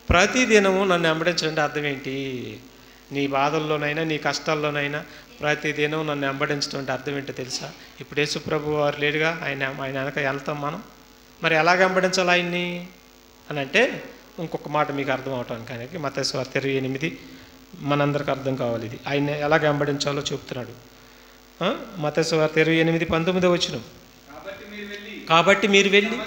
ప్రతిదినము నన్ను వెంబడించడం అంటే అర్థం ఏంటి? నీ బాధల్లోనైనా నీ కష్టాల్లోనైనా ప్రతిదినం నన్ను వెంబడించడం అంటే అర్థం ఏంటో తెలుసా? ఇప్పుడు యేసుప్రభు వారు లేడుగా, ఆయన వెనక వెళ్తాం మనం. మరి ఎలాగ వెంబడించాలి ఆయన్ని అని అంటే ఇంకొక మాట మీకు అర్థం అవటానికి మత్తయి సువార్త 28 మనందరికి అర్థం కావాలి. ఇది ఆయన ఎలాగ వెంబడించాలో చెప్తున్నాడు. మత్తయి సువార్త 28:19 వచనం. కాబట్టి మీరు వెళ్ళి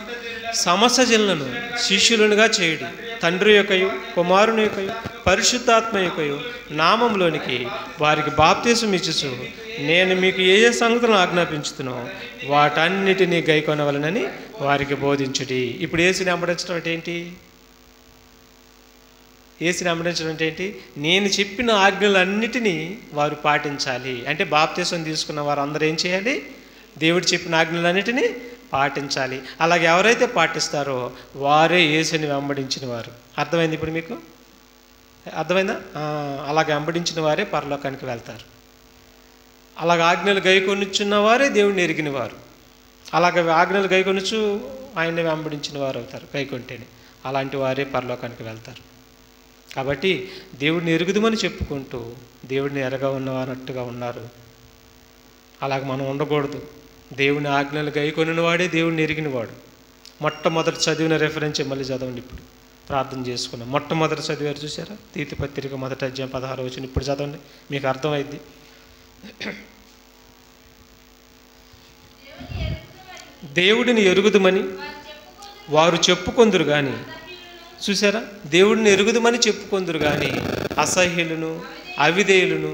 సమస్త జనులను శిష్యులుగా చేయుడి, తండ్రి యొక్కయు కుమారుని యొక్కయు పరిశుద్ధాత్మ యొక్కయు నామంలోనికి వారికి బాప్తీసం ఇచ్చుచు నేను మీకు ఏ సంగతులను ఆజ్ఞాపించుతున్నో వాటన్నిటినీ గైకొనవలనని వారికి బోధించుడి. ఇప్పుడు యేసుని వెంబడించడం అంటే ఏంటి? యేసుని వెంబడించడం అంటే ఏంటి? నేను చెప్పిన ఆజ్ఞలన్నిటినీ వారు పాటించాలి. అంటే బాప్తీసం తీసుకున్న వారు అందరూ ఏం చేయాలి? దేవుడు చెప్పిన ఆజ్ఞలన్నిటినీ పాటించాలి. అలాగే ఎవరైతే పాటిస్తారో వారే యేసుని వెంబడించిన వారు. అర్థమైంది ఇప్పుడు మీకు? అర్థమైందా? అలాగే వెంబడించిన వారే పరలోకానికి వెళ్తారు. అలాగ ఆజ్ఞలు గైకొనిచ్చున్న వారే దేవుడిని ఎరిగిన వారు. అలాగ ఆజ్ఞలు గైకొనుచు ఆయన్ని వెంబడించిన వారు అవుతారు గైకొంటేనే. అలాంటి వారే పరలోకానికి వెళ్తారు. కాబట్టి దేవుడిని ఎరుగుదమని చెప్పుకుంటూ దేవుడిని ఎరగా ఉన్నవారన్నట్టుగా ఉన్నారు. అలాగ మనం ఉండకూడదు. దేవుని ఆజ్ఞలు గైకొనిన వాడే దేవుడిని ఎరిగినవాడు. మొట్టమొదటి చదివిన రెఫరెన్స్ మళ్ళీ చదవండి. ఇప్పుడు ప్రార్థన చేసుకున్నాం. మొట్టమొదటి చదివారు చూసారా? తీతు పత్రిక 1వ అధ్యాయం 16వ వచనం. ఇప్పుడు చదవండి, మీకు అర్థమైద్ది. దేవుడిని ఎరుగుదమని వారు చెప్పుకొందురు కానీ, చూసారా? దేవుడిని ఎరుగుదమని చెప్పుకొందురు కానీ అసహ్యులను అవిధేయులను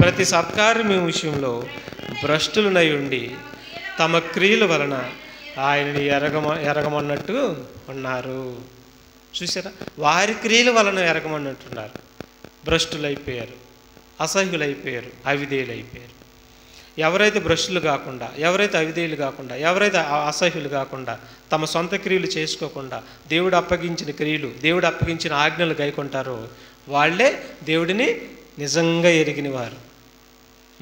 ప్రతి సత్కార్యం విషయంలో భ్రష్టులనై ఉండి తమ క్రియల వలన ఆయనని ఎరగమన్నట్టు ఉన్నారు. చూసారా? వారి క్రియల వలన ఎరగమన్నట్టున్నారు. భ్రష్టులైపోయారు, అసహ్యులైపోయారు, అవిధేయులైపోయారు. ఎవరైతే భ్రష్టులు కాకుండా, ఎవరైతే అవిధేయులు కాకుండా, ఎవరైతే అసహ్యులు కాకుండా, తమ సొంత క్రియలు చేసుకోకుండా దేవుడు అప్పగించిన క్రియలు, దేవుడు అప్పగించిన ఆజ్ఞలు గైకొంటారో వాళ్ళే దేవుడిని నిజంగా ఎరిగిన వారు.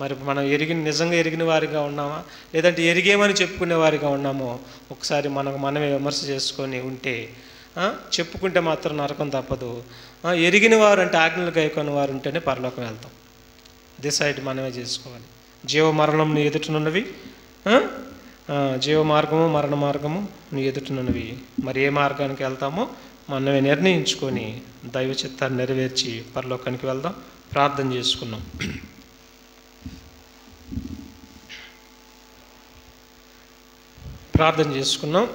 మరి మనం నిజంగా ఎరిగిన వారిగా ఉన్నామా, లేదంటే ఎరిగేమని చెప్పుకునే వారిగా ఉన్నామో ఒకసారి మనమే విమర్శ చేసుకొని ఉంటే, చెప్పుకుంటే మాత్రం నరకం తప్పదు. ఎరిగిన వారు అంటే ఆజ్ఞలు గైకొని వారు ఉంటేనే పరలోకం వెళ్తాం. డిసైడ్ మనమే చేసుకోవాలి. జీవ మరణం నీ ఎదుటనున్నవి, జీవ మార్గము మరణ మార్గము నీ ఎదుటనున్నవి. మరి ఏ మార్గానికి వెళ్తామో మనమే నిర్ణయించుకొని దైవ చిత్తాన్ని నెరవేర్చి పరలోకానికి వెళ్దాం. ప్రార్థన చేసుకున్నాం. ప్రార్థన చేసుకున్నాం.